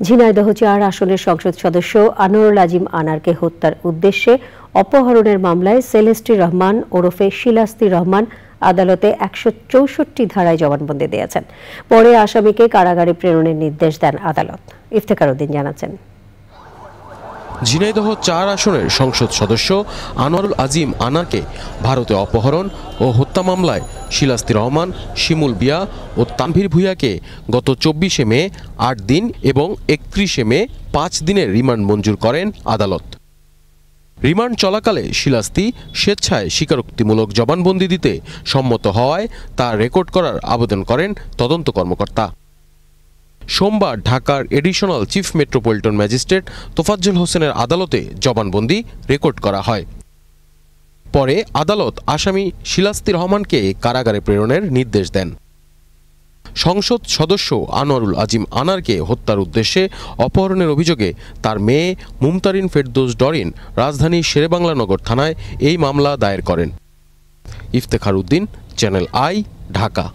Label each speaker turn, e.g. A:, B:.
A: ঝিনাইদহ ৪ আসনের সংসদ সদস্য আনোয়ারুল আজিম আনারকে হত্যার উদ্দেশ্যে অপহরণের মামলায় সেলেস্টি রহমান ওরফে শিলাস্তি রহমান আদালতে ১৬৪ ধারায় জবানবন্দি দিয়েছেন। পরে আসামিকে কারাগারে প্রেরণের নির্দেশ দেন আদালত। ইফতেখার উদ্দিন জানাচ্ছেন।
B: ঝিনাইদহ ৪ আসনের সংসদ সদস্য আনোয়ারুল আজিম আনারকে ভারতে অপহরণ ও হত্যা মামলায় শিলাস্তি রহমান, শিমুল বিয়া ও তানভীর ভূঁইয়াকে গত ২৪শে মে ৮ দিন এবং ৩১শে মে ৫ দিনের রিমান্ড মঞ্জুর করেন আদালত। রিমান্ড চলাকালে শিলাস্তি স্বেচ্ছায় স্বীকারোক্তিমূলক জবানবন্দি দিতে সম্মত হওয়ায় তা রেকর্ড করার আবেদন করেন তদন্ত কর্মকর্তা। সোমবার ঢাকার additional chief metropolitan magistrate Tofazzal হোসেনের আদালতে জবানবন্দি রেকর্ড করা হয়। পরে আদালত আসামি শিলাস্তি রহমানকে কারাগারে প্রেরণের নির্দেশ দেন। সংসদ সদস্য আনোয়ারুল আজিম আনারকে হত্যার উদ্দেশ্যে অপহরণের অভিযোগে তার মেয়ে মুমতারিন ফেরদৌস ডরিন রাজধানীর শেরেবাংলা নগর থানায় এই মামলা দায়ের করেন। Iftekhar Uddin, channel I, Dhaka.